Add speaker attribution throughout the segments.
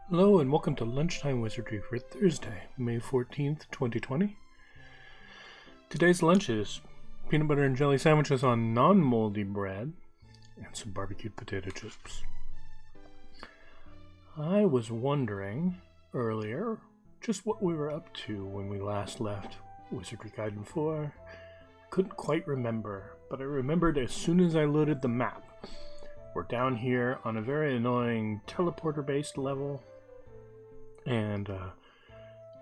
Speaker 1: Hello and welcome to Lunchtime Wizardry for Thursday, May 14th, 2020. Today's lunch is peanut butter and jelly sandwiches on non-moldy bread and some barbecued potato chips. I was wondering earlier just what we were up to when we last left Wizardry Guide 4. Couldn't quite remember, but I remembered as soon as I loaded the map. We're down here on a very annoying teleporter-based level and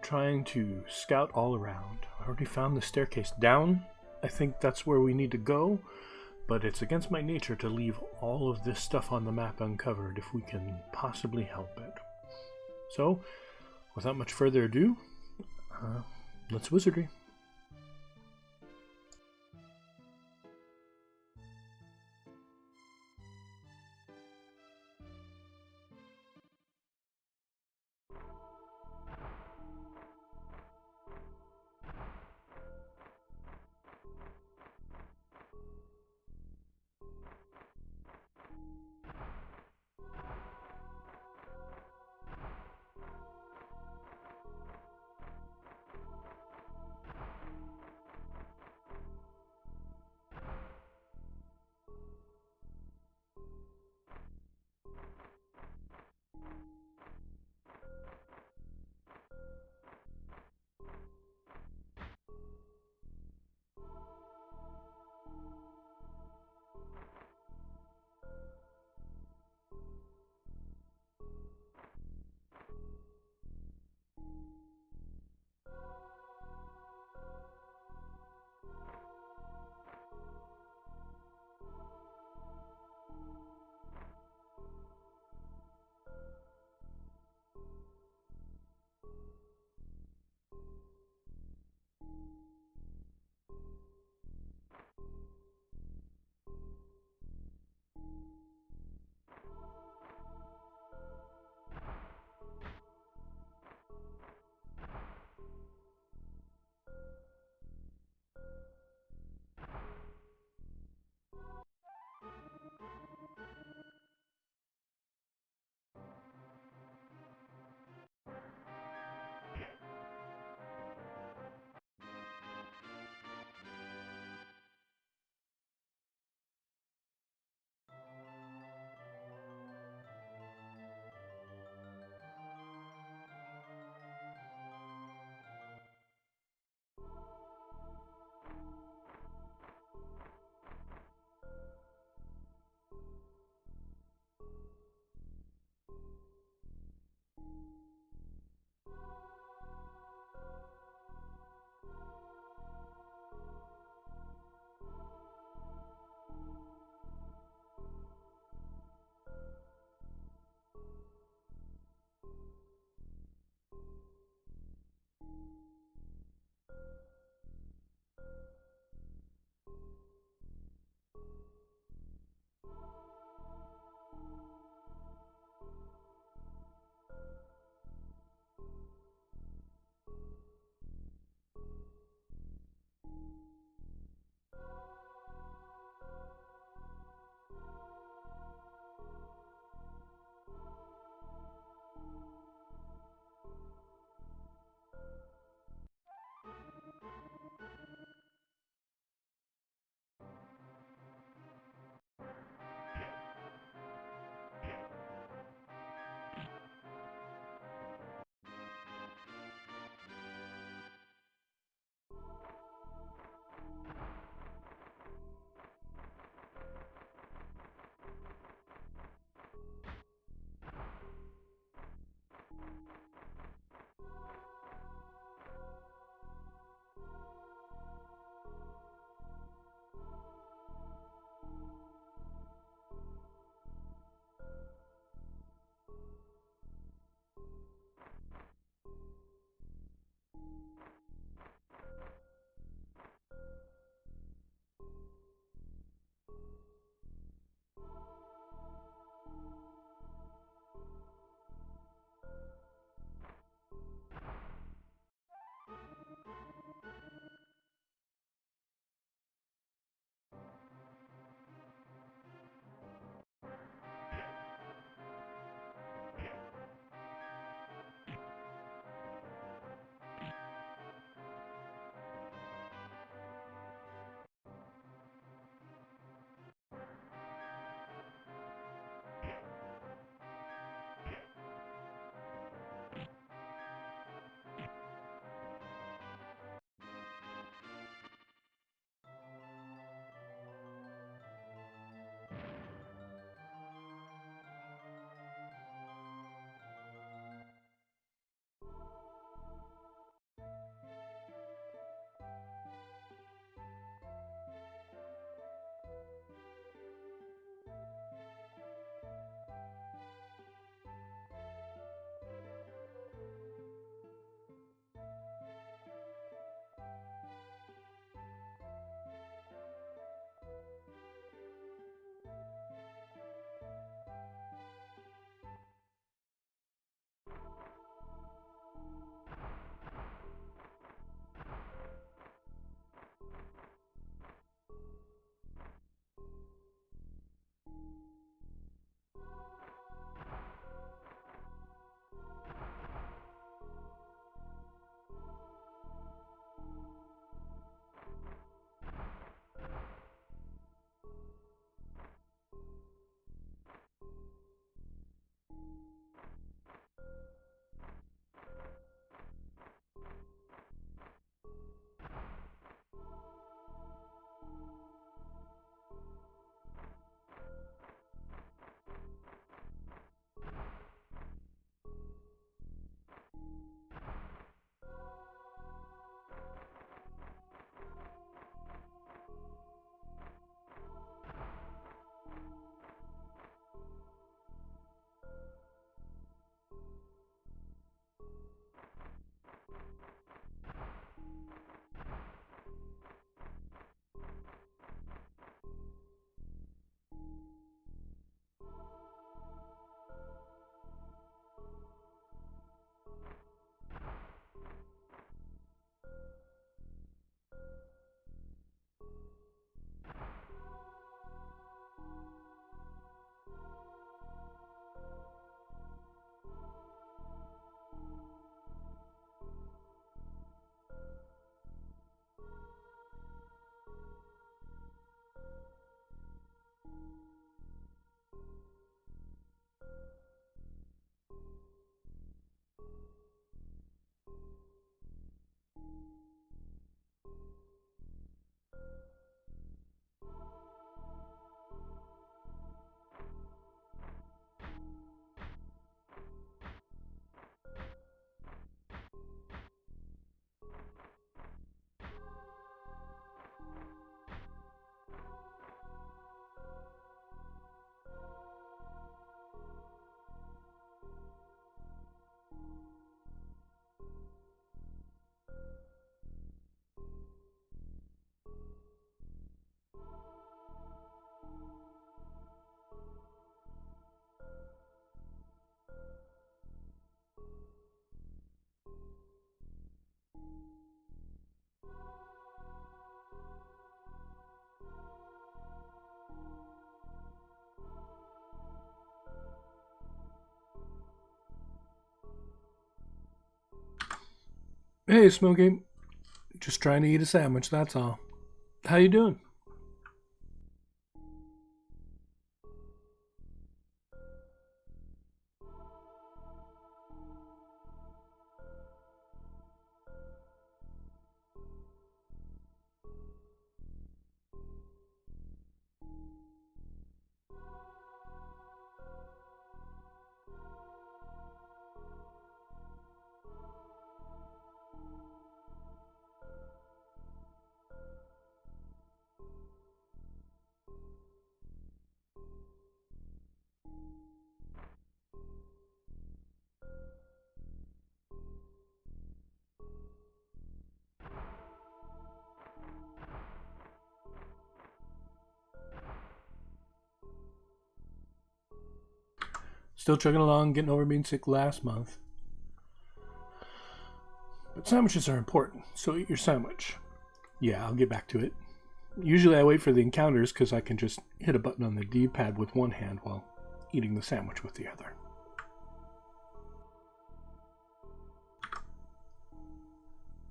Speaker 1: trying to scout all around. I already found the staircase down. I think that's where we need to go, but it's against my nature to leave all of this stuff on the map uncovered if we can possibly help it. So, without much further ado, let's wizardry. Hey, Smokey. Just trying to eat a sandwich, that's all. How you doing? Still chugging along, getting over being sick last month. But sandwiches are important, so eat your sandwich. Yeah, I'll get back to it. Usually I wait for the encounters because I can just hit a button on the D-pad with one hand while eating the sandwich with the other.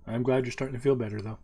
Speaker 1: I'm glad you're starting to feel better, though.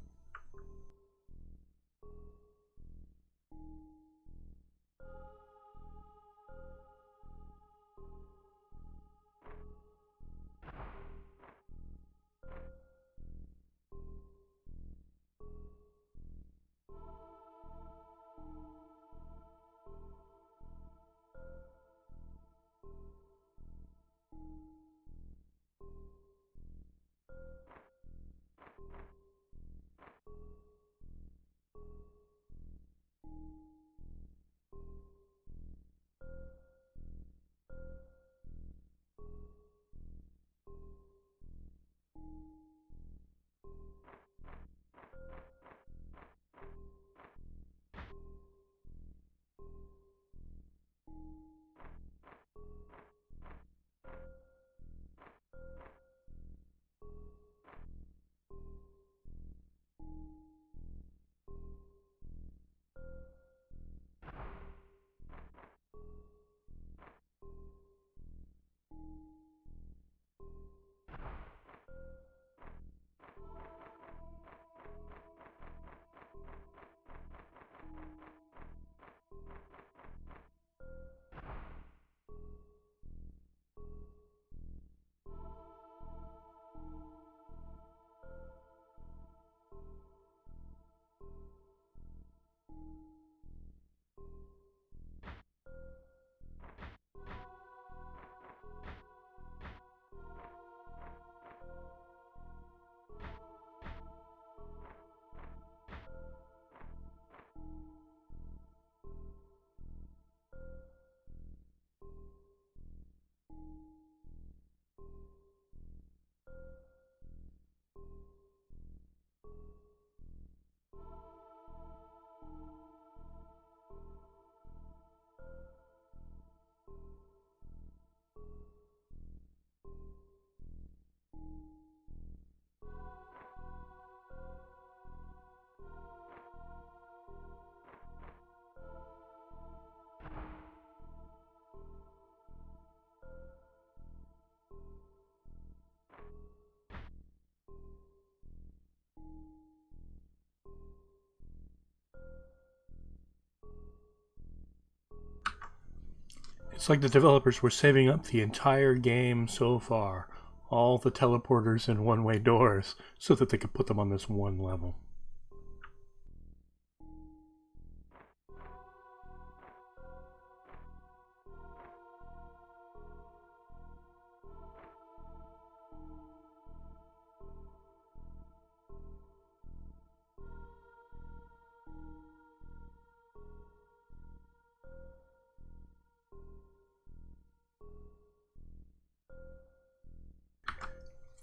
Speaker 1: It's like the developers were saving up the entire game so far, all the teleporters and one-way doors, so that they could put them on this one level.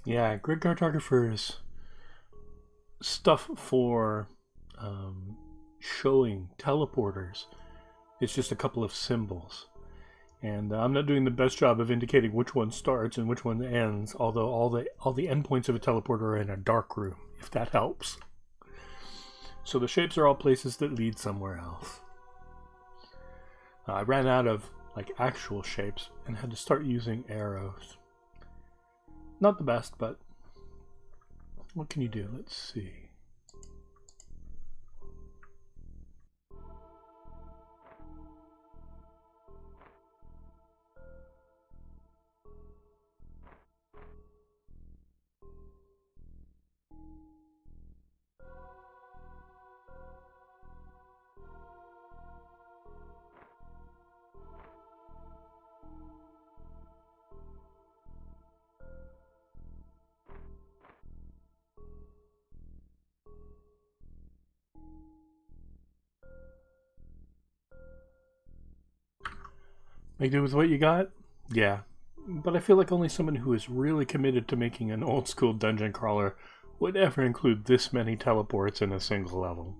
Speaker 1: Yeah, grid cartographers stuff for showing teleporters. It's just a couple of symbols. And I'm not doing the best job of indicating which one starts and which one ends, although all the endpoints of a teleporter are in a dark room, if that helps. So the shapes are all places that lead somewhere else. I ran out of actual shapes and had to start using arrows. Not the best, but What can you do? Let's see. Make do with what you got? Yeah. But I feel like only someone who is really committed to making an old school dungeon crawler would ever include this many teleports in a single level.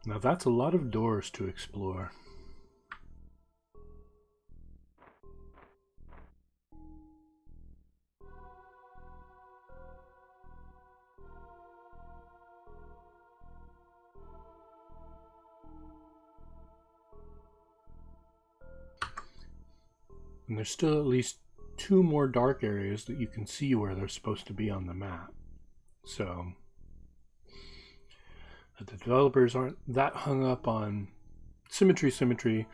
Speaker 1: Now that's a lot of doors to explore. And there's still at least 2 more dark areas that you can see where they're supposed to be on the map. So the developers aren't that hung up on symmetry,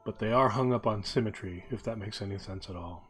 Speaker 1: but they are hung up on symmetry, if that makes any sense at all.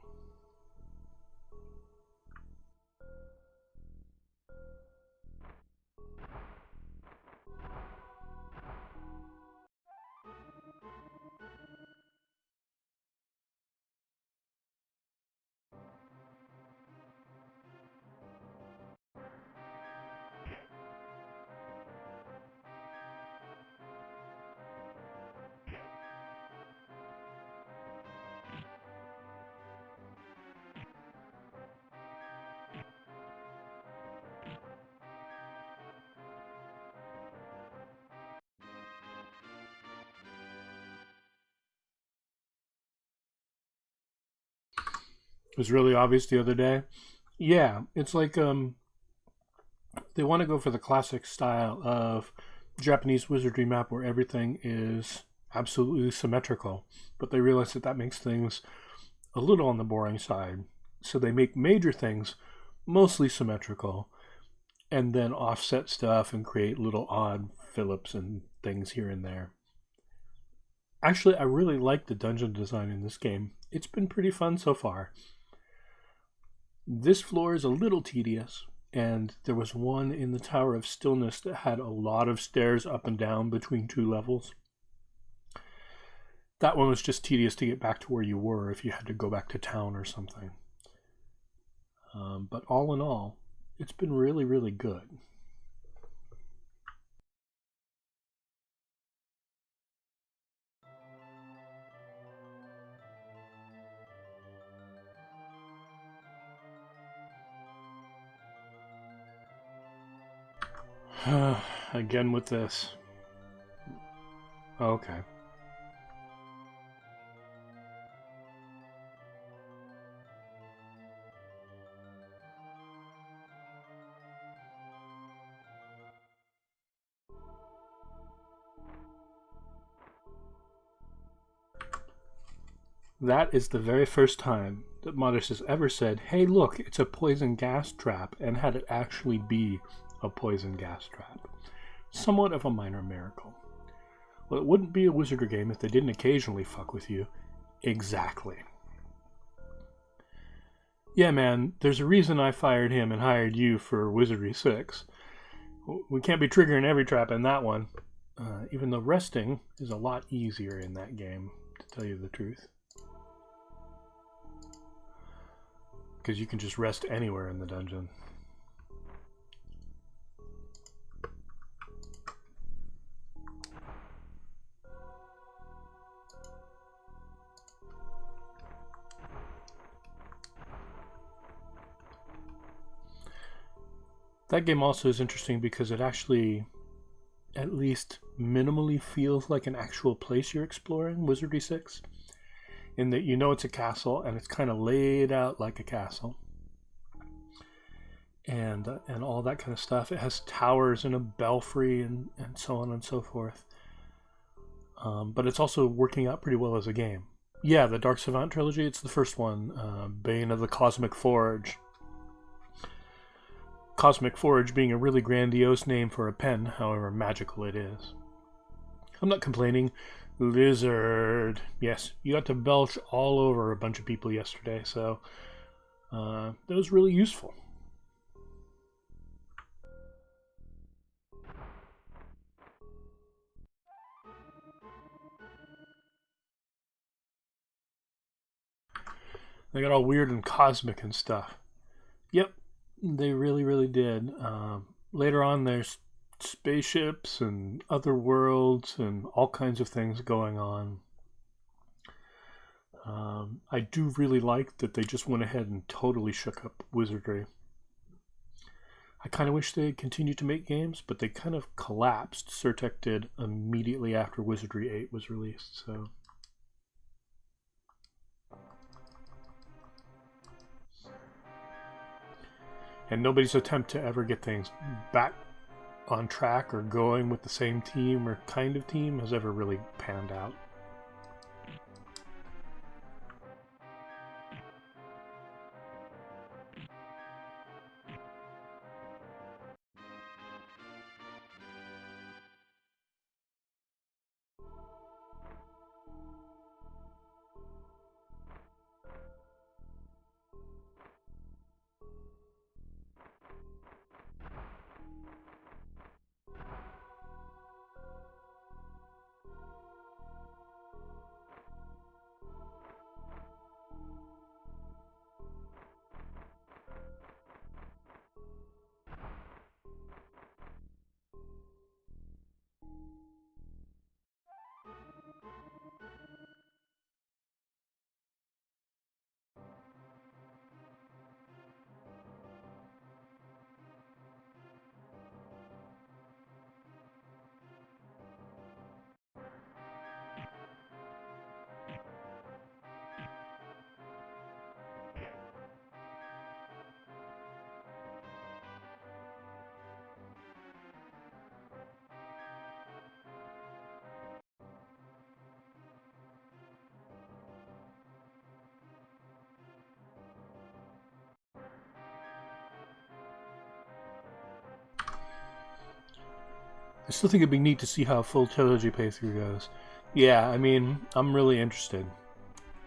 Speaker 1: It was really obvious the other day. Yeah, it's like they want to go for the classic style of Japanese wizardry map where everything is absolutely symmetrical, but they realize that that makes things a little on the boring side. So they make major things mostly symmetrical and then offset stuff and create little odd Phillips and things here and there. Actually, I really like the dungeon design in this game. It's been pretty fun so far. This floor is a little tedious, and there was one in the Tower of Stillness that had a lot of stairs up and down between two levels. That one was just tedious to get back to where you were if you had to go back to town or something. But all in all, it's been really, really good. Again with this. Okay. That is the very first time that Modest has ever said, hey look, it's a poison gas trap, and had it actually be a poison gas trap. Somewhat of a minor miracle. Well, it wouldn't be a Wizardry game if they didn't occasionally fuck with you. Exactly. Yeah, man, there's a reason I fired him and hired you for Wizardry 6. We can't be triggering every trap in that one. Even though resting is a lot easier in that game, to tell you the truth. Because you can just rest anywhere in the dungeon. That game also is interesting because it actually at least minimally feels like an actual place you're exploring, Wizardry 6. In that you know it's a castle and it's kind of laid out like a castle. And all that kind of stuff. It has towers and a belfry and so on and so forth. But it's also working out pretty well as a game. Yeah, the Dark Savant trilogy, it's the first one. Bane of the Cosmic Forge. Cosmic Forge being a really grandiose name for a pen, however magical it is. I'm not complaining. Lizard. Yes, you got to belch all over a bunch of people yesterday, so that was really useful. They got all weird and cosmic and stuff. Yep, they really, really did. Later on, there's spaceships and other worlds and all kinds of things going on. I do really like that they just went ahead and totally shook up Wizardry. I kind of wish they had continued to make games, but they kind of collapsed. Surtec did immediately after Wizardry 8 was released, so... And nobody's attempt to ever get things back on track or going with the same team or kind of team has ever really panned out. I still think it'd be neat to see how a full trilogy playthrough goes. Yeah, I mean, I'm really interested.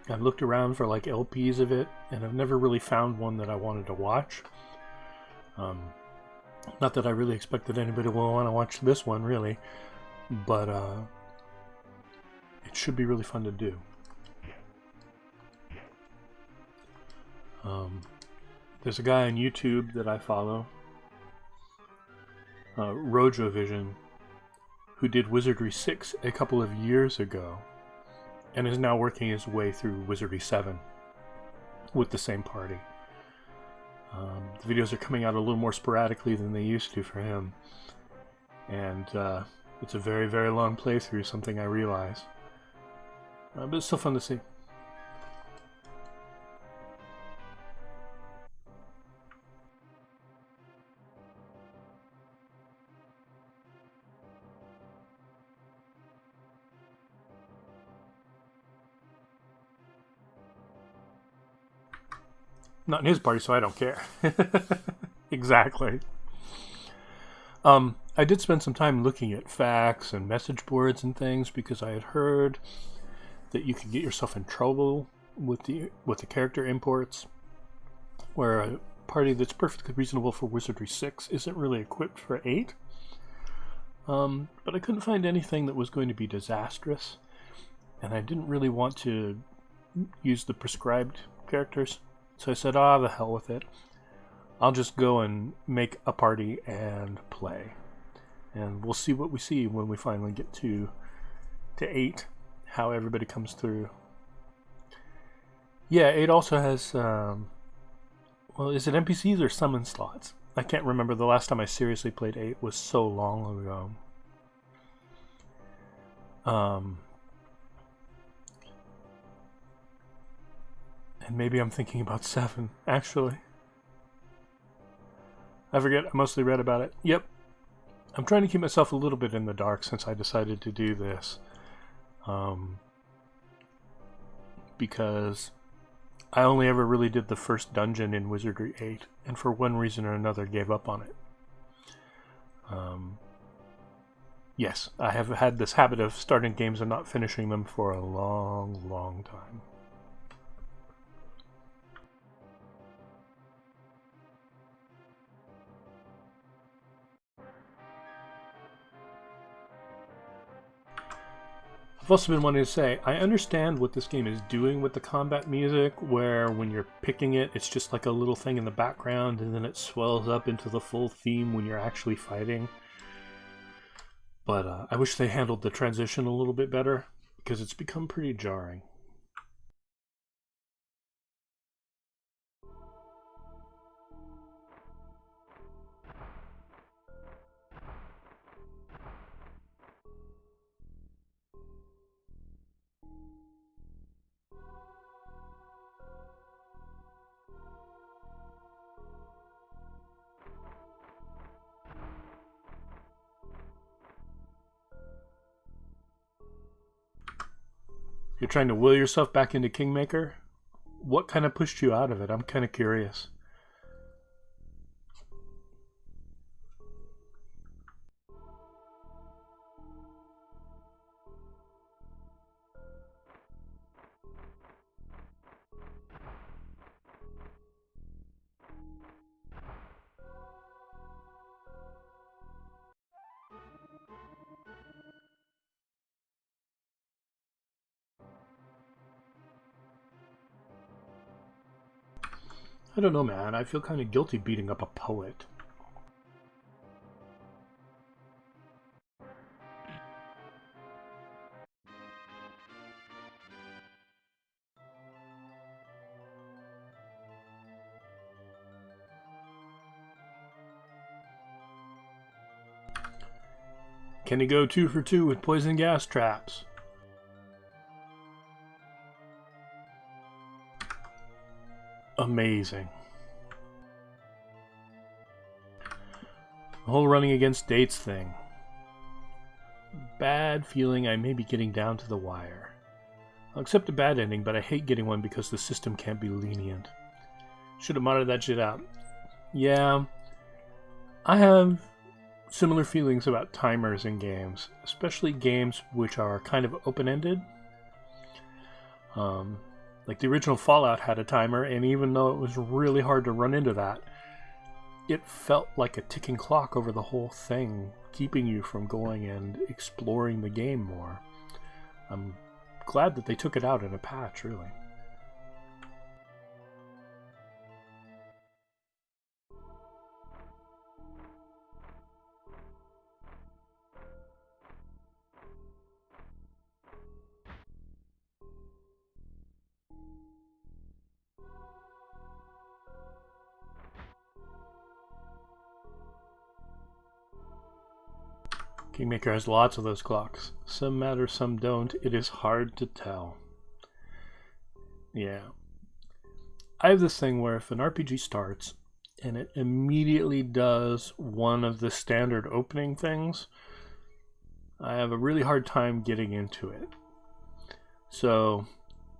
Speaker 1: I've looked around for like LPs of it, and I've never really found one that I wanted to watch. Not that I really expected anybody will want to watch this one, really, but it should be really fun to do. There's a guy on YouTube that I follow, Rojo Vision, who did Wizardry 6 a couple of years ago, and is now working his way through Wizardry 7 with the same party. The videos are coming out a little more sporadically than they used to for him, and it's a very, very long playthrough, something I realize. But it's still fun to see. Not in his party, so I don't care. Exactly. I did spend some time looking at facts and message boards and things because I had heard that you could get yourself in trouble with the character imports, where a party that's perfectly reasonable for Wizardry 6 isn't really equipped for 8. But I couldn't find anything that was going to be disastrous, and I didn't really want to use the prescribed characters. So I said, the hell with it. I'll just go and make a party and play. And we'll see what we see when we finally get to 8, how everybody comes through. Yeah, 8 also has, well, is it NPCs or summon slots? I can't remember. The last time I seriously played 8 was so long ago. And maybe I'm thinking about 7, actually. I forget, I mostly read about it. Yep. I'm trying to keep myself a little bit in the dark since I decided to do this. Because I only ever really did the first dungeon in Wizardry 8, and for one reason or another gave up on it. Yes, I have had this habit of starting games and not finishing them for a long, long time. I've also been wanting to say, I understand what this game is doing with the combat music, where when you're picking it, it's just like a little thing in the background, and then it swells up into the full theme when you're actually fighting. But I wish they handled the transition a little bit better, because it's become pretty jarring. You're trying to will yourself back into Kingmaker? What kind of pushed you out of it? I'm kind of curious. I don't know, man. I feel kind of guilty beating up a poet. Can he go 2 for 2 with poison gas traps? Amazing. The whole running against dates thing. Bad feeling I may be getting down to the wire. I'll accept a bad ending, but I hate getting one because the system can't be lenient. Should have modded that shit out. Yeah, I have similar feelings about timers in games, especially games which are kind of open-ended. Like the original Fallout had a timer, and even though it was really hard to run into that, it felt like a ticking clock over the whole thing, keeping you from going and exploring the game more. I'm glad that they took it out in a patch, really. Kingmaker has lots of those clocks. Some matter, some don't. It is hard to tell. Yeah. I have this thing where if an RPG starts and it immediately does one of the standard opening things, I have a really hard time getting into it. So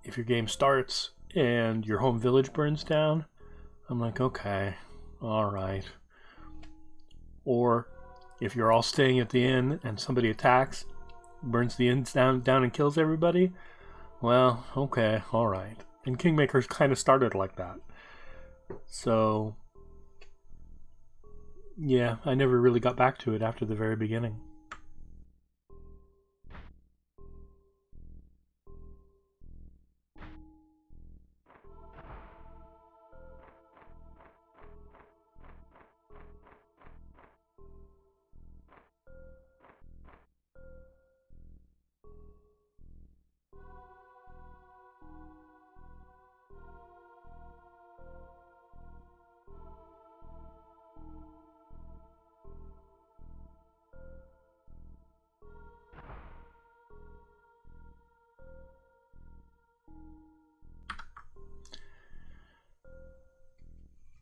Speaker 1: if your game starts and your home village burns down, I'm like, okay, all right. Or if you're all staying at the inn and somebody attacks, burns the inn down and kills everybody, well, okay, all right. And Kingmaker's kind of started like that. So, yeah, I never really got back to it after the very beginning.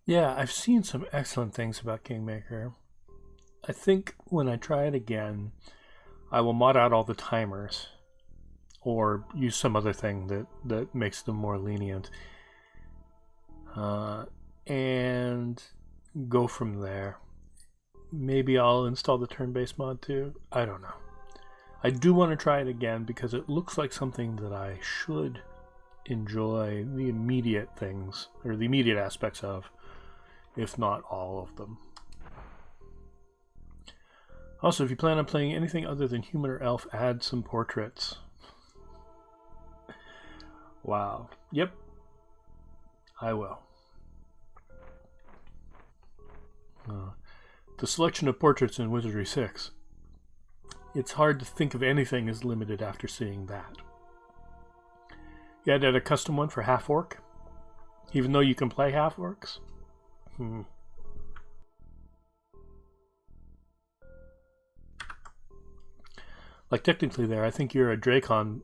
Speaker 1: Yeah, I've seen some excellent things about Kingmaker. I think when I try it again, I will mod out all the timers or use some other thing that makes them more lenient. And go from there. Maybe I'll install the turn-based mod too. I don't know. I do want to try it again because it looks like something that I should enjoy the immediate things, or the immediate aspects of, if not all of them. Also, if you plan on playing anything other than human or elf, add some portraits. Wow. Yep. I will. The selection of portraits in Wizardry 6. It's hard to think of anything as limited after seeing that. You had to add a custom one for half-orc? Even though you can play half-orcs? Like, technically there, I think you're a Dracon,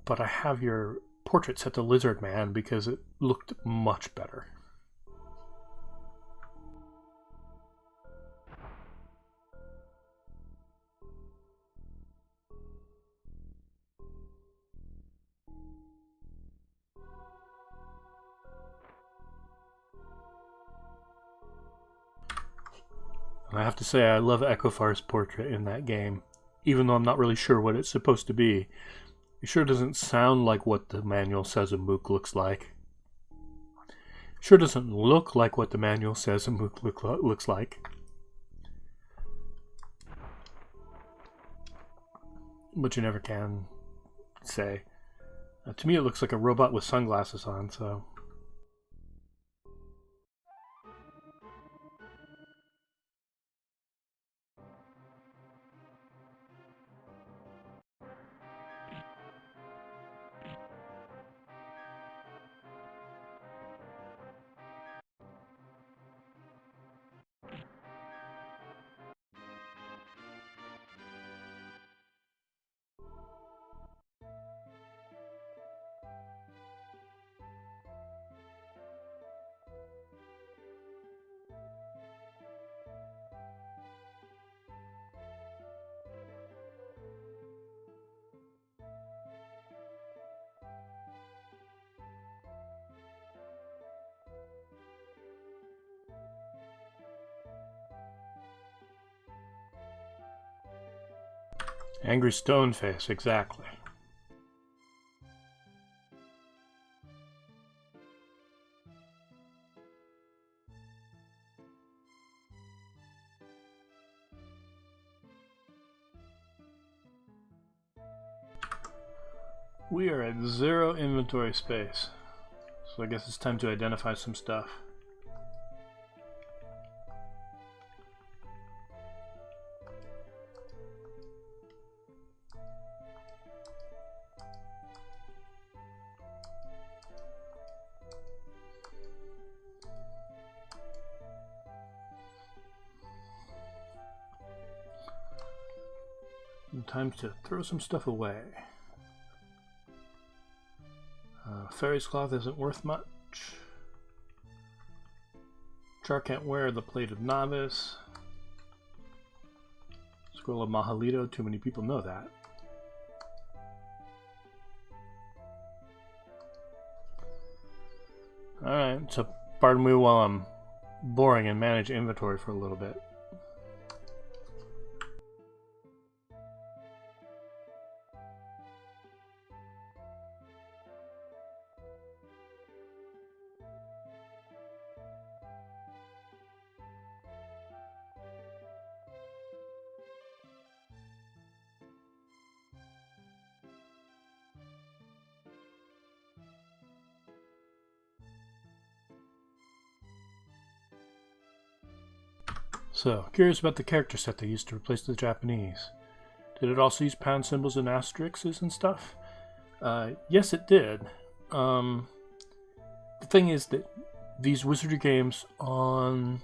Speaker 1: but I have your portrait set to Lizard Man because it looked much better. I have to say, I love Echofar's portrait in that game, even though I'm not really sure what it's supposed to be. It sure doesn't sound like what the manual says a mook looks like. It sure doesn't look like what the manual says a mook looks like. But you never can say. To me, it looks like a robot with sunglasses on, so... Angry stone face, exactly. We are at 0 inventory space, so I guess it's time to identify some stuff. And time to throw some stuff away. Fairy's cloth isn't worth much. Char can't wear the plate of novice. Scroll of Mahalito, too many people know that. Alright, so pardon me while I'm boring and manage inventory for a little bit. So, curious about the character set they used to replace the Japanese. Did it also use pound symbols and asterisks and stuff? Yes, it did. The thing is that these Wizardry games on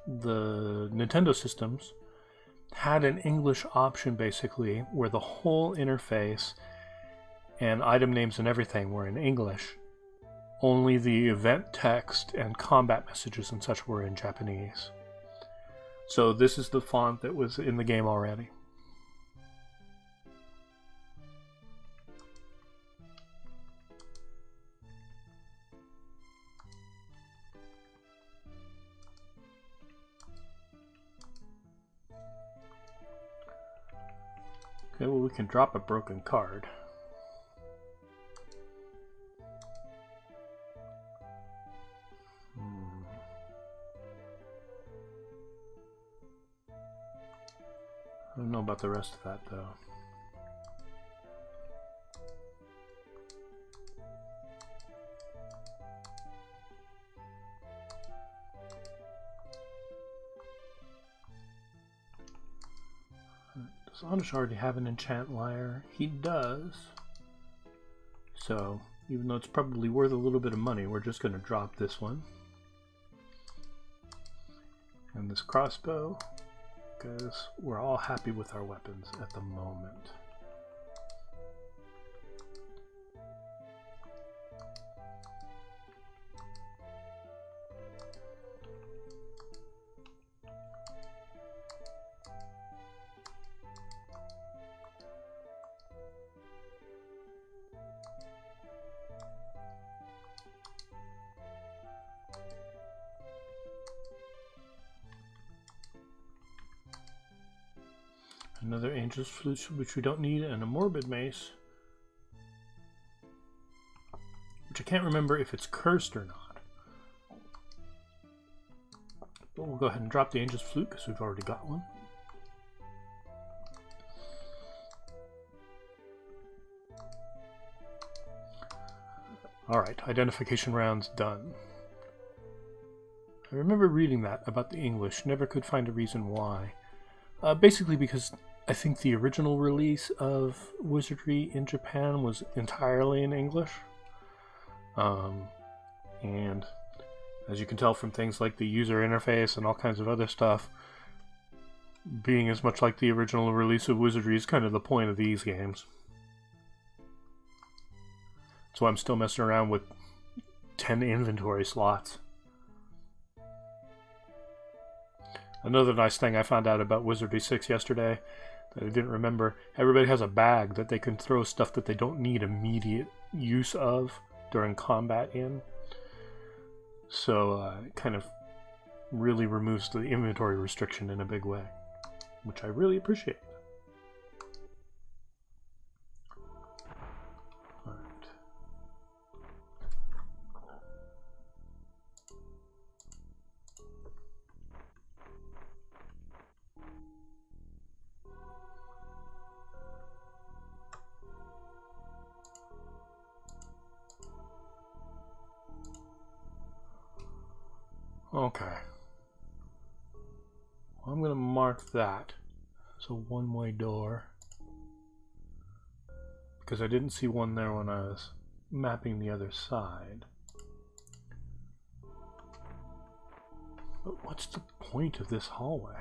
Speaker 1: the Nintendo systems had an English option, basically, where the whole interface and item names and everything were in English. Only the event text and combat messages and such were in Japanese. So this is the font that was in the game already. Okay, well, we can drop a broken card. I don't know about the rest of that, though. Does Anish already have an enchant lyre? He does. So, even though it's probably worth a little bit of money, we're just going to drop this one. And this crossbow, because we're all happy with our weapons at the moment. Another Angel's Flute, which we don't need, and a Morbid Mace, which I can't remember if it's cursed or not. But we'll go ahead and drop the Angel's Flute because we've already got one. Alright, identification rounds done. I remember reading that about the English, never could find a reason why. Basically because I think the original release of Wizardry in Japan was entirely in English. And as you can tell from things like the user interface and all kinds of other stuff, being as much like the original release of Wizardry is kind of the point of these games. So I'm still messing around with 10 inventory slots. Another nice thing I found out about Wizardry 6 yesterday that I didn't remember, everybody has a bag that they can throw stuff that they don't need immediate use of during combat in. So it kind of really removes the inventory restriction in a big way, which I really appreciate. Okay. Well, I'm going to mark that as a one-way door, because I didn't see one there when I was mapping the other side. But what's the point of this hallway?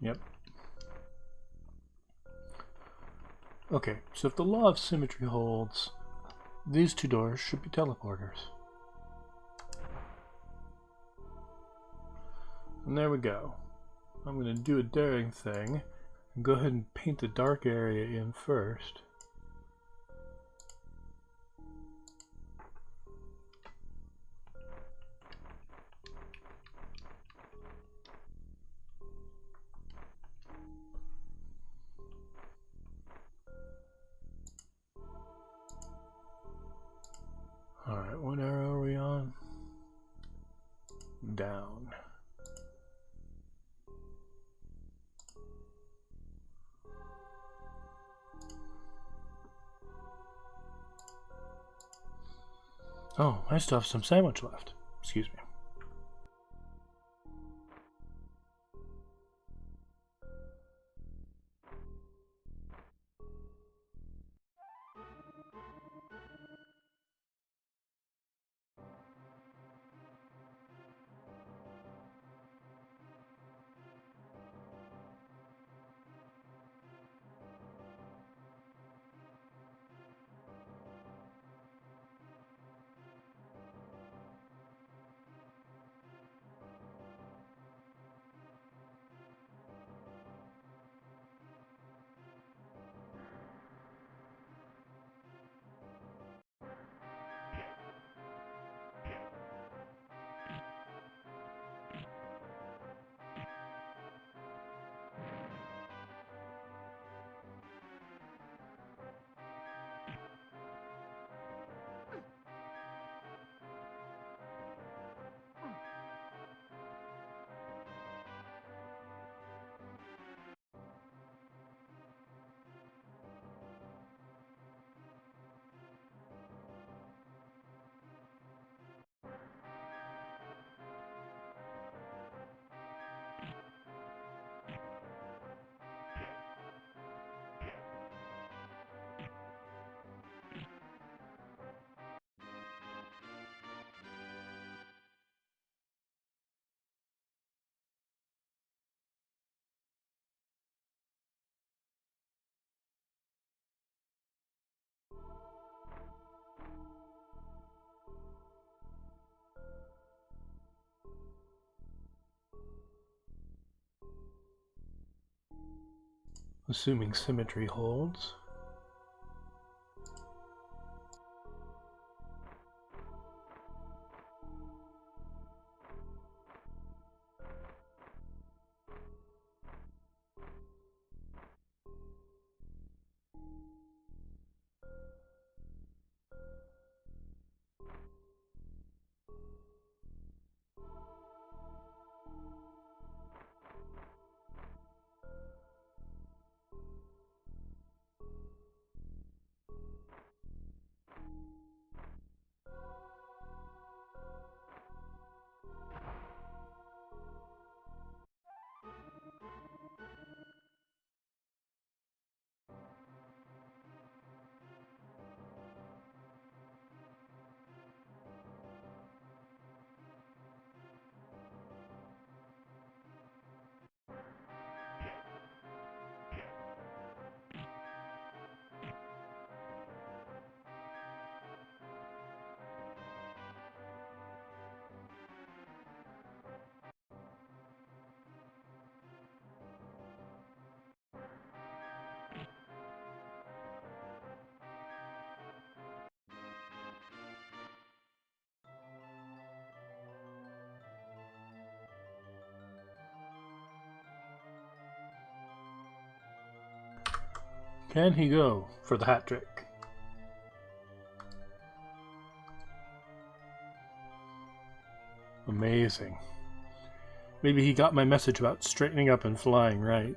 Speaker 1: Yep. Okay, so if the law of symmetry holds, these two doors should be teleporters. And there we go. I'm going to do a daring thing and go ahead and paint the dark area in first. Alright, what arrow are we on? Down. Oh, I still have some sandwich left. Excuse me. Assuming symmetry holds. Can he go for the hat trick? Amazing. Maybe he got my message about straightening up and flying right.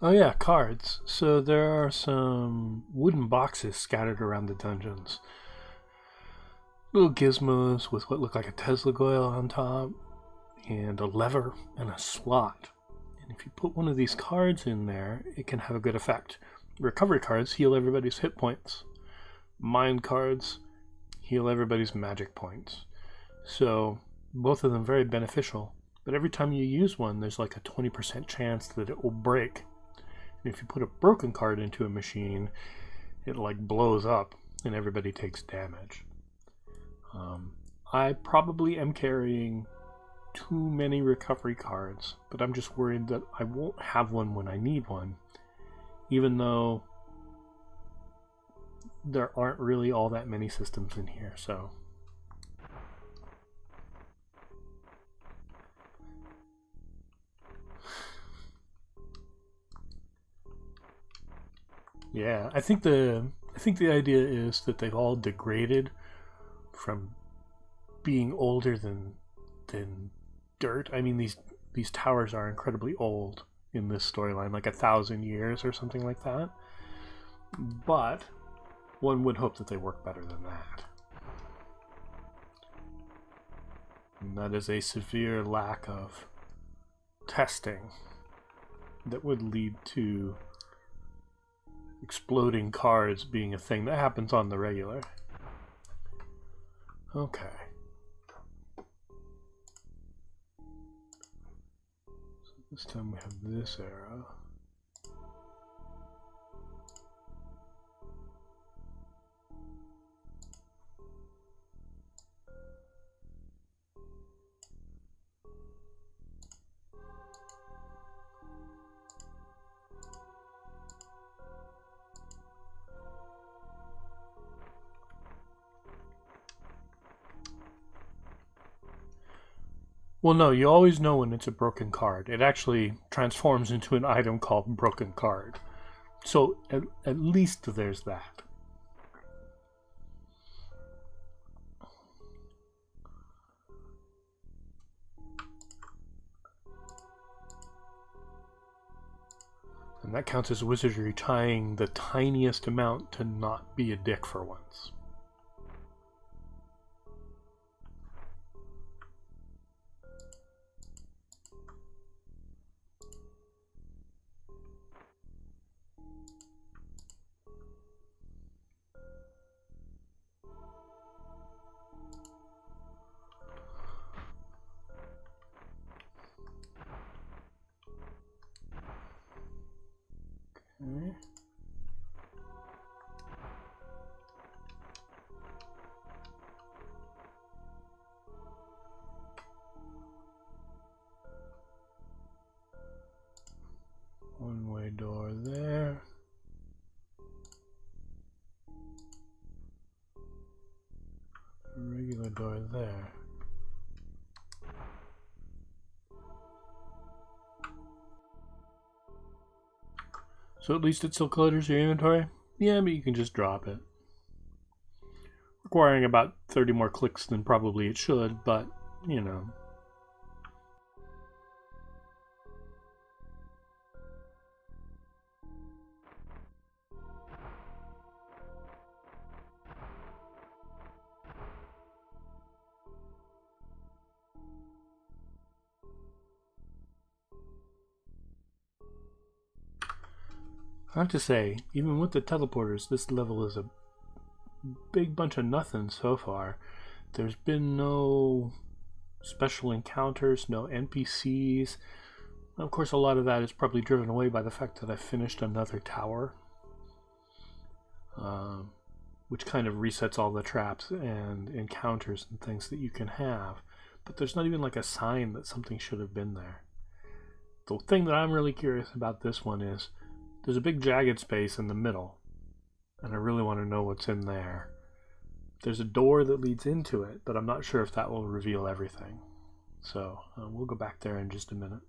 Speaker 1: Oh yeah, cards. So there are some wooden boxes scattered around the dungeons. Little gizmos with what look like a Tesla coil on top, and a lever and a slot. And if you put one of these cards in there, it can have a good effect. Recovery cards heal everybody's hit points. Mind cards heal everybody's magic points. So both of them very beneficial. But every time you use one, there's like a 20% chance that it will break. If you put a broken card into a machine, it like blows up and everybody takes damage. I probably am carrying too many recovery cards, but I'm just worried that I won't have one when I need one, even though there aren't really all that many systems in here, so... Yeah, I think the idea is that they've all degraded from being older than dirt. I mean, these towers are incredibly old in this storyline, like 1,000 years or something like that. But one would hope that they work better than that. And that is a severe lack of testing that would lead to exploding cards being a thing that happens on the regular. Okay. So this time we have this arrow. Well, no, you always know when it's a broken card. It actually transforms into an item called broken card. So at least there's that. And that counts as Wizardry trying the tiniest amount to not be a dick for once. Okay. One-way door there. A regular door there. So at least it still clutters your inventory? Yeah, but you can just drop it. Requiring about 30 more clicks than probably it should, but, you know. I have to say, even with the teleporters, this level is a big bunch of nothing so far. There's been no special encounters, no NPCs. Of course, a lot of that is probably driven away by the fact that I finished another tower, which kind of resets all the traps and encounters and things that you can have. But there's not even like a sign that something should have been there. The thing that I'm really curious about this one is there's a big jagged space in the middle, and I really want to know what's in there. There's a door that leads into it, but I'm not sure if that will reveal everything. So we'll go back there in just a minute.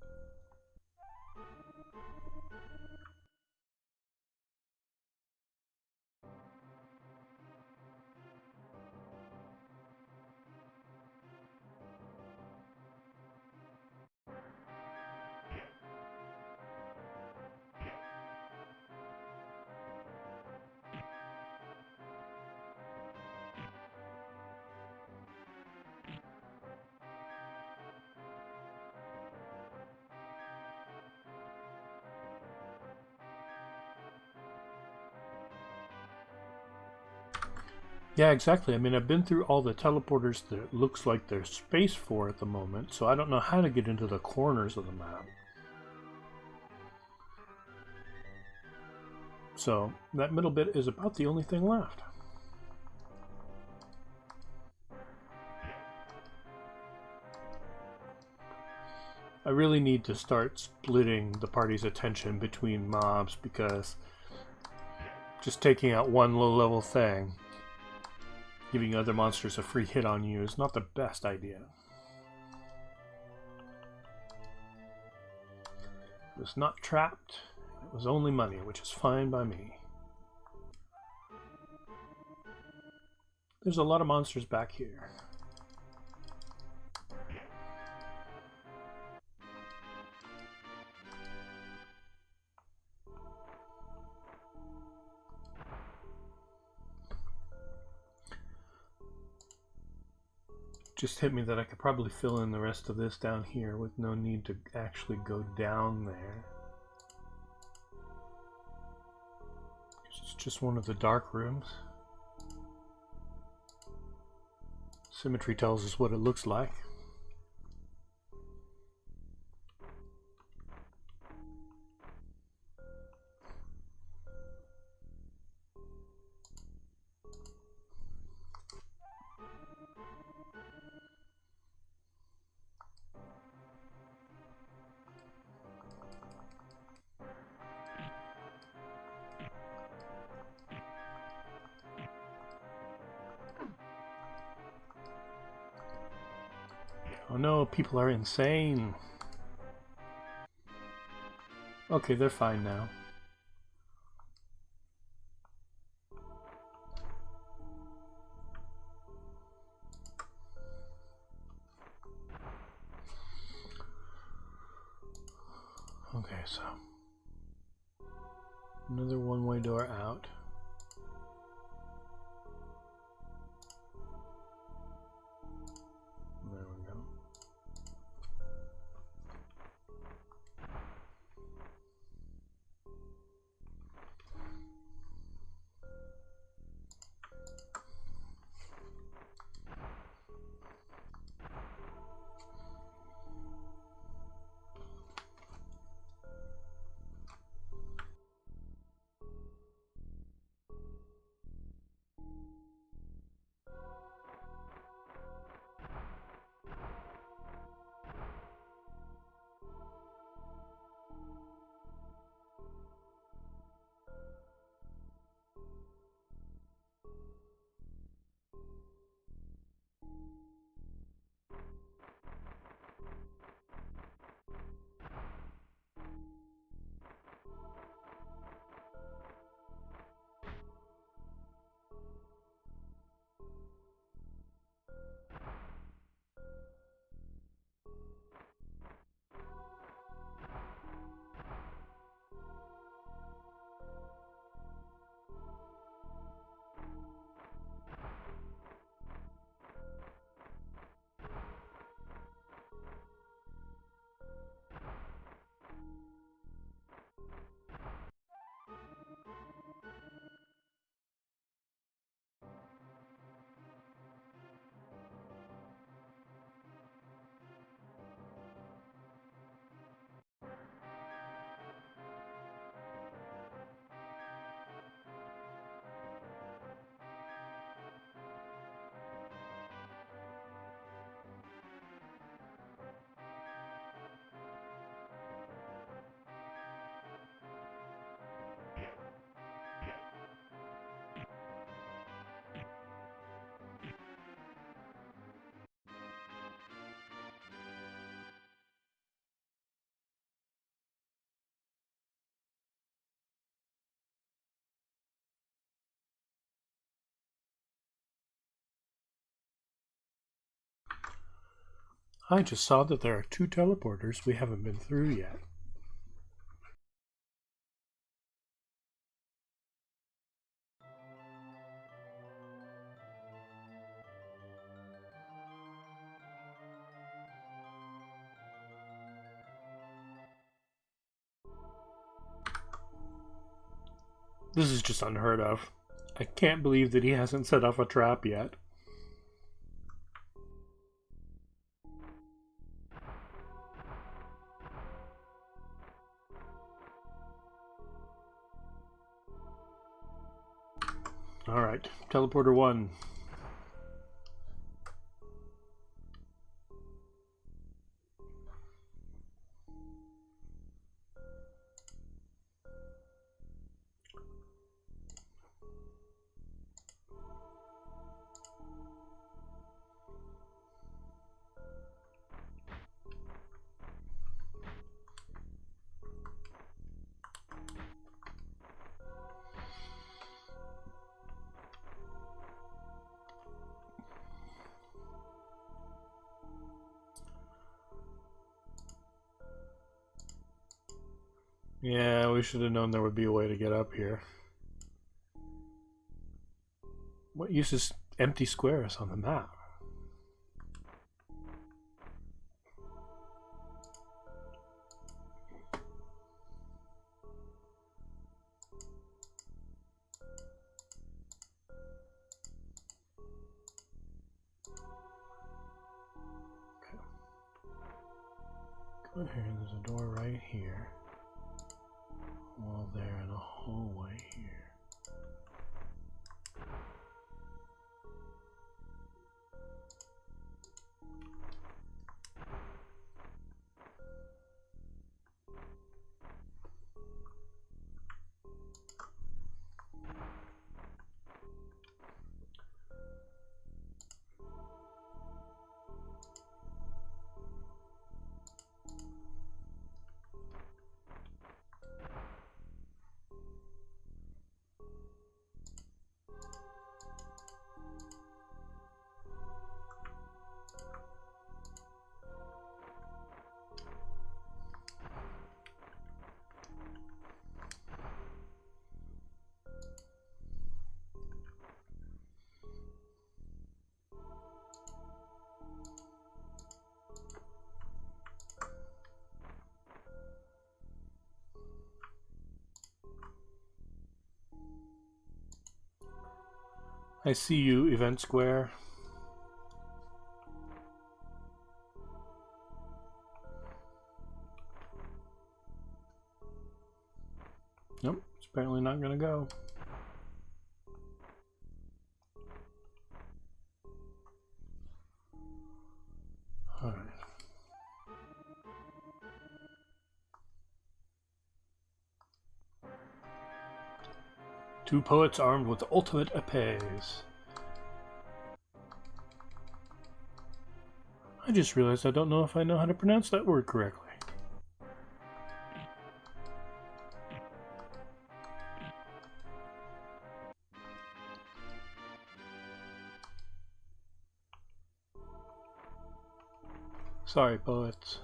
Speaker 1: Yeah, exactly. I mean, I've been through all the teleporters that it looks like there's space for at the moment, so I don't know how to get into the corners of the map. So that middle bit is about the only thing left. I really need to start splitting the party's attention between mobs, because just taking out one low-level thing, giving other monsters a free hit on you, is not the best idea. It was not trapped. It was only money, which is fine by me. There's a lot of monsters back here. Just hit me that I could probably fill in the rest of this down here with no need to actually go down there. It's just one of the dark rooms. Symmetry tells us what it looks like. Oh no, people are insane. Okay, they're fine now. Okay, so another one-way door out. There we go. I just saw that there are 2 teleporters we haven't been through yet. This is just unheard of. I can't believe that he hasn't set off a trap yet. Alright, teleporter 1. Yeah, we should have known there would be a way to get up here. What use is empty squares on the map? Okay. Go in here, there's a door right here. Wall there and a hallway here. I see you, Event Square. Nope, it's apparently not gonna go. Alright. Two poets armed with ultimate epées. I just realized I don't know if I know how to pronounce that word correctly. Sorry, poets.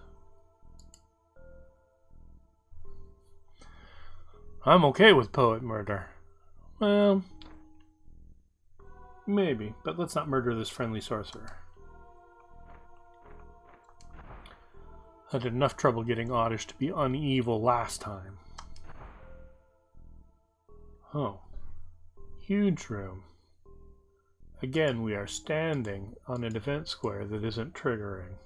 Speaker 1: I'm okay with poet murder. Well, maybe, but let's not murder this friendly sorcerer. I had enough trouble getting Oddish to be unevil last time. Oh. Huge room. Again, we are standing on an event square that isn't triggering.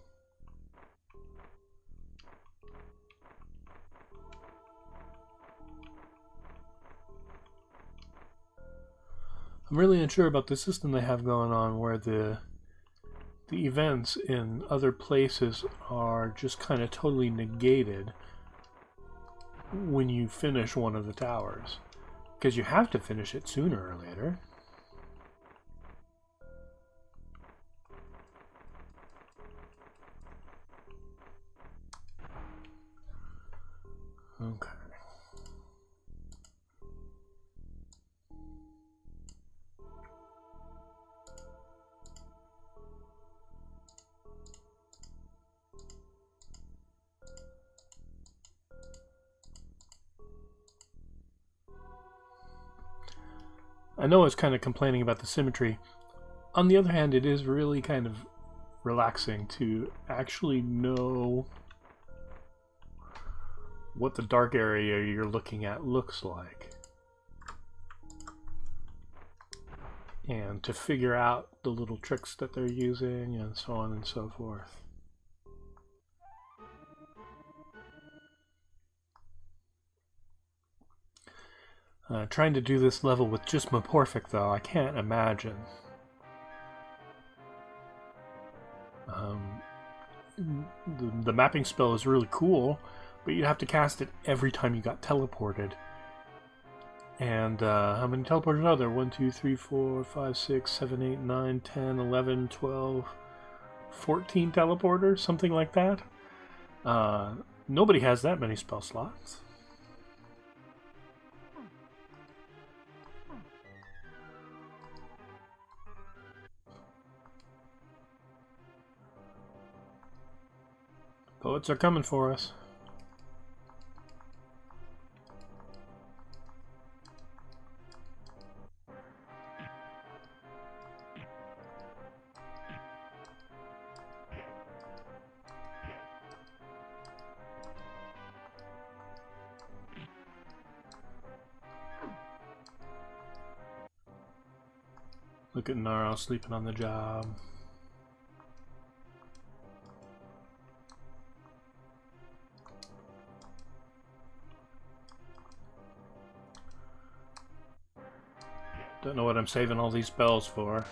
Speaker 1: I'm really unsure about the system they have going on where the events in other places are just kind of totally negated when you finish one of the towers. Because you have to finish it sooner or later. Okay. I know I was kind of complaining about the symmetry. On the other hand, it is really kind of relaxing to actually know what the dark area you're looking at looks like. And to figure out the little tricks that they're using and so on and so forth. Trying to do this level with just Morphic, though, I can't imagine. The mapping spell is really cool, but you'd have to cast it every time you got teleported. And how many teleporters are there? 1, 2, 3, 4, 5, 6, 7, 8, 9, 10, 11, 12, 14 teleporters? Something like that. Nobody has that many spell slots. Poets are coming for us. Look at Naro sleeping on the job. Don't know what I'm saving all these spells for.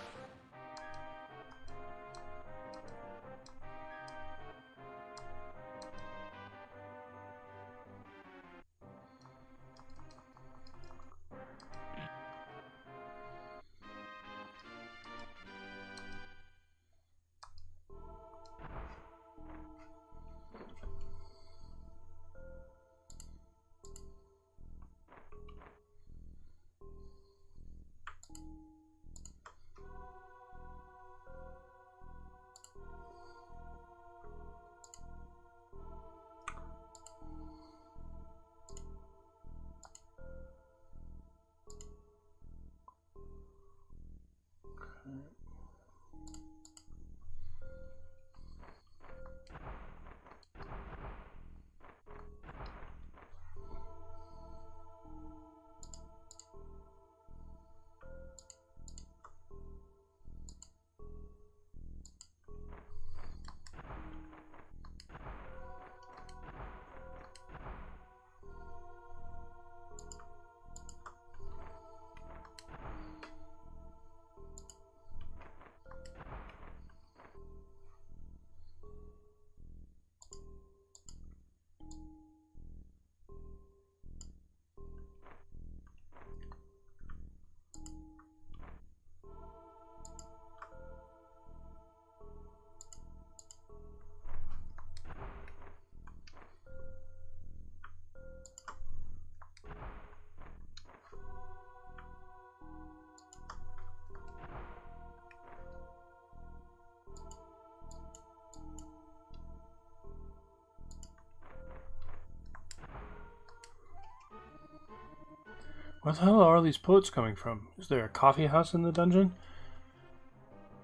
Speaker 1: Where the hell are all these poets coming from? Is there a coffee house in the dungeon?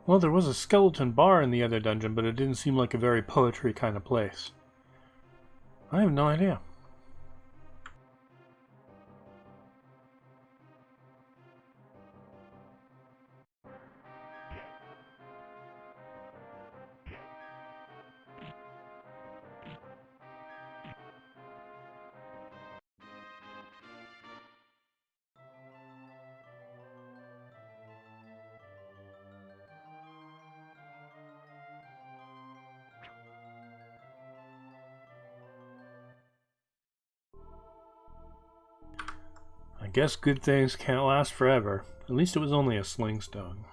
Speaker 1: Well, there was a skeleton bar in the other dungeon, but it didn't seem like a very poetry kind of place. I have no idea. I guess good things can't last forever. At least it was only a sling stone.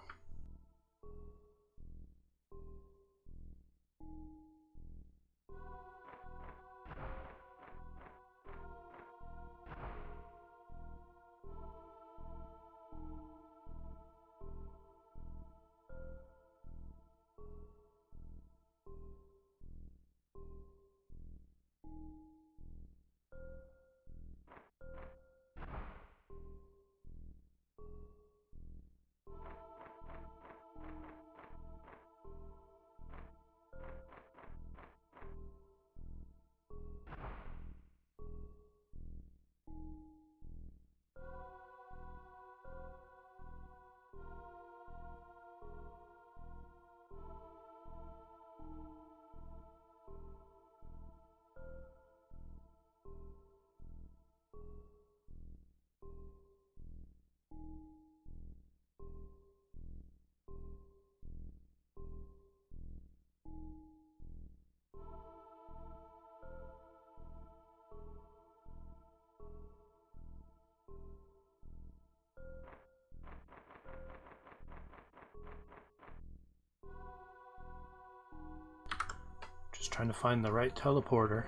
Speaker 1: trying to find the right teleporter.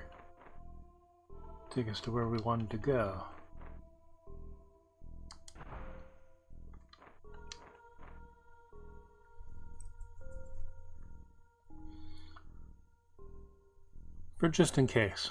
Speaker 1: Take us to where we wanted to go. For just in case.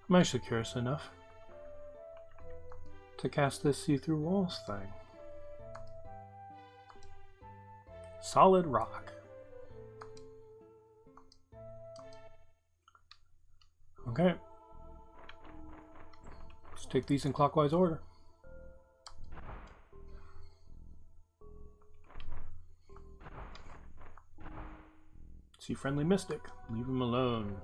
Speaker 1: I'm actually curious enough to cast this see-through walls thing. Solid rock. Okay. Let's take these in clockwise order. See friendly mystic. Leave him alone.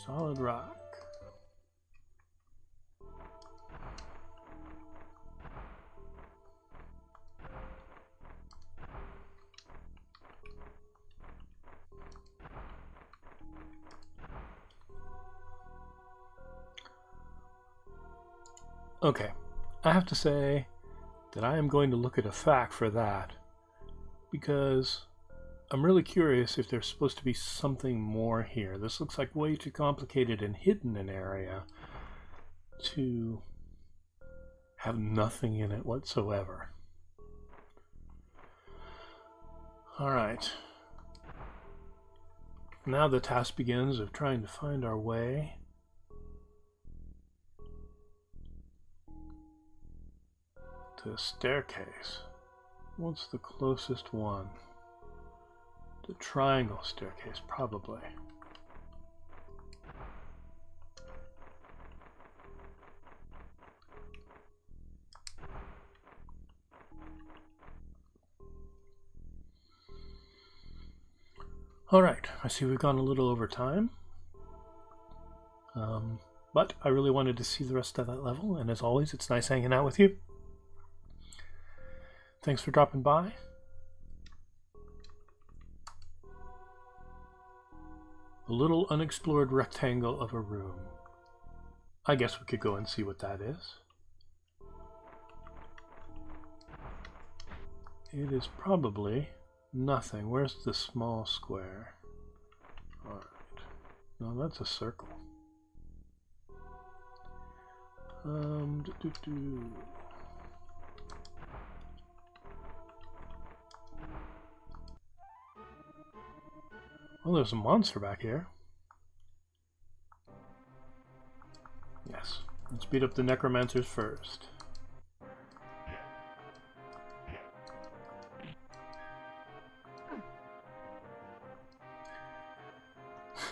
Speaker 1: Solid rock. Okay, I have to say that I am going to look at a fact for that because I'm really curious if there's supposed to be something more here. This looks like way too complicated and hidden an area to have nothing in it whatsoever. Alright. Now the task begins of trying to find our way to a staircase. What's the closest one? The triangle staircase, probably. Alright, I see we've gone a little over time. But I really wanted to see the rest of that level, and as always, it's nice hanging out with you. Thanks for dropping by. A little unexplored rectangle of a room. I guess we could go and see what that is. It is probably nothing. Where's the small square? Alright. No, that's a circle. Well, there's a monster back here. Yes. Let's beat up the necromancers first.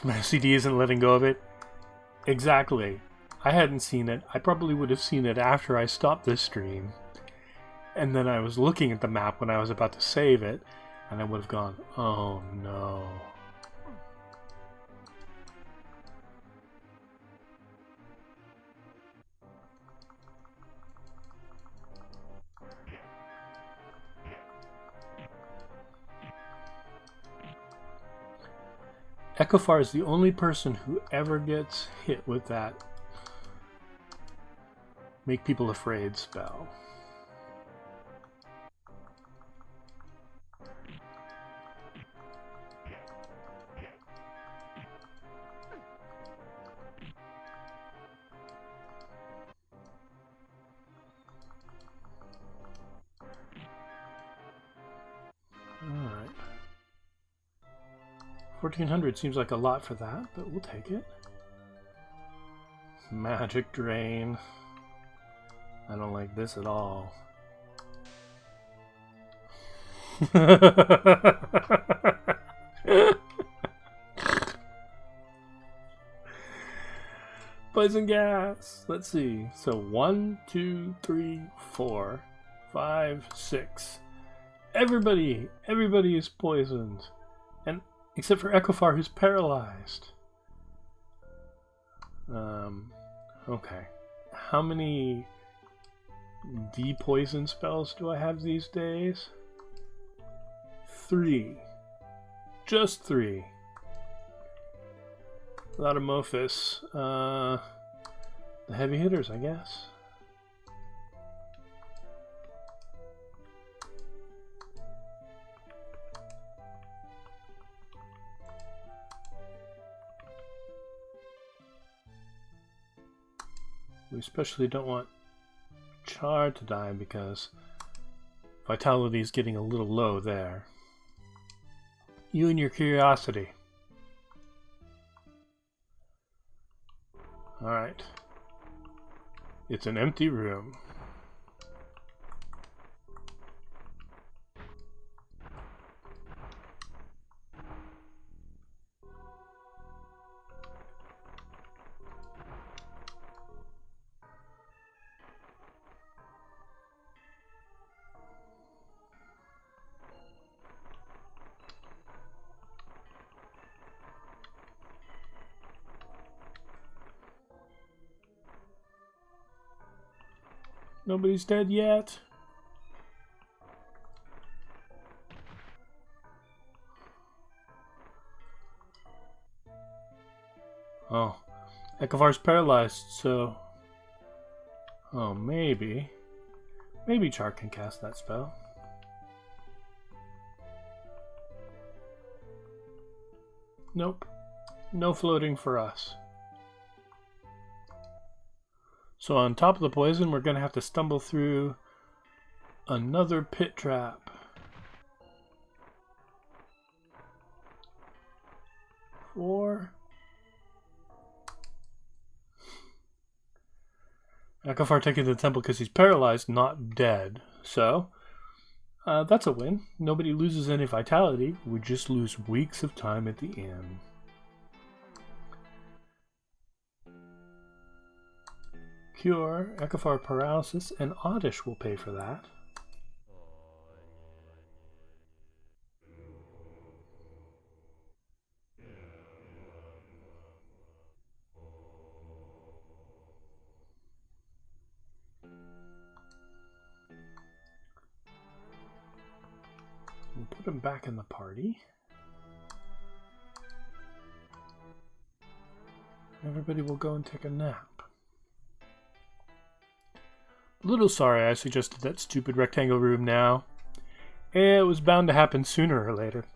Speaker 1: My CD isn't letting go of it. Exactly. I hadn't seen it. I probably would have seen it after I stopped this stream. And then I was looking at the map when I was about to save it, and I would have gone, oh no. Echofar is the only person who ever gets hit with that. Make people afraid spell. Alright. 1400 seems like a lot for that, but we'll take it. Magic Drain. I don't like this at all. Poison gas. Let's see. So 1, 2, 3, 4, 5, 6. Everybody is poisoned, and except for Echofar, who's paralyzed. Okay. How many de-poison spells do I have these days? 3. Just 3. Without Amophis. The heavy hitters, I guess. We especially don't want Char to die because vitality is getting a little low there. You and your curiosity. Alright. It's an empty room. Nobody's dead yet. Oh, Echovar's paralyzed, so... Oh, maybe Char can cast that spell. Nope. No floating for us. So on top of the poison, we're going to have to stumble through another pit trap. 4. Echofar taking to the temple because he's paralyzed, not dead. So, that's a win. Nobody loses any vitality. We just lose weeks of time at the end. Cure, Echofar paralysis, and Oddish will pay for that. We'll put him back in the party. Everybody will go and take a nap. A little sorry I suggested that stupid rectangle room now. It was bound to happen sooner or later.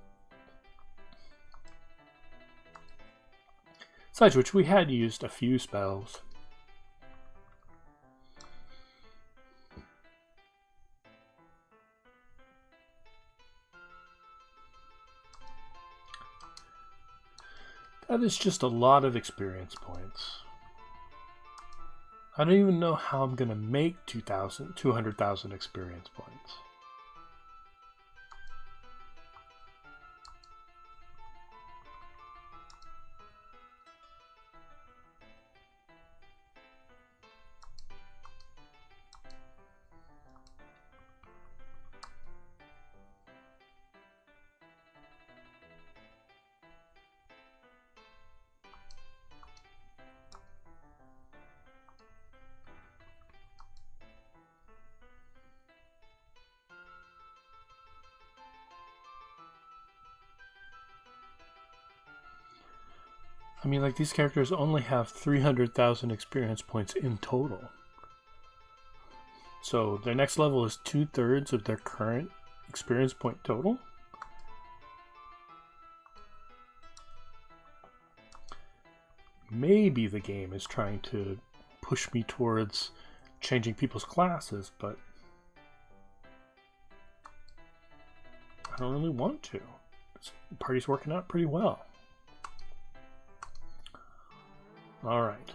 Speaker 1: Besides which, we had used a few spells. That is just a lot of experience points. I don't even know how I'm going to make 200,000 experience points. I mean, like, these characters only have 300,000 experience points in total. So their next level is 2/3 of their current experience point total. Maybe the game is trying to push me towards changing people's classes, but I don't really want to. This party's working out pretty well. Alright.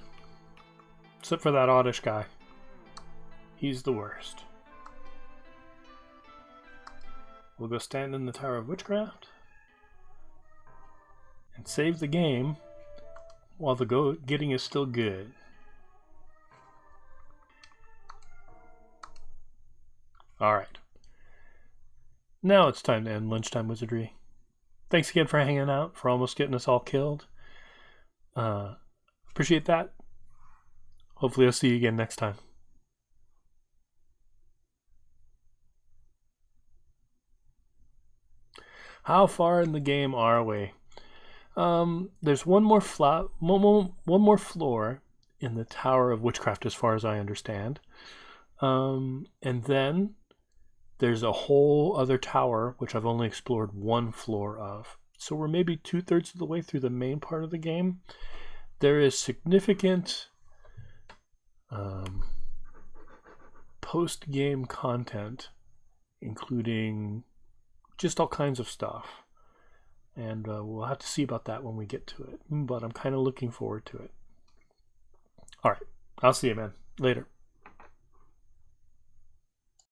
Speaker 1: Except for that oddish guy. He's the worst. We'll go stand in the Tower of Witchcraft and save the game while the getting is still good. Alright. Now it's time to end Lunchtime Wizardry. Thanks again for hanging out, for almost getting us all killed. Appreciate that. Hopefully I'll see you again next time. How far in the game are we? There's one more floor in the Tower of Witchcraft, as far as I understand. And then there's a whole other tower, which I've only explored one floor of. So we're maybe 2/3 of the way through the main part of the game. There is significant post-game content, including just all kinds of stuff. And we'll have to see about that when we get to it. But I'm kind of looking forward to it. All right. I'll see you, man. Later.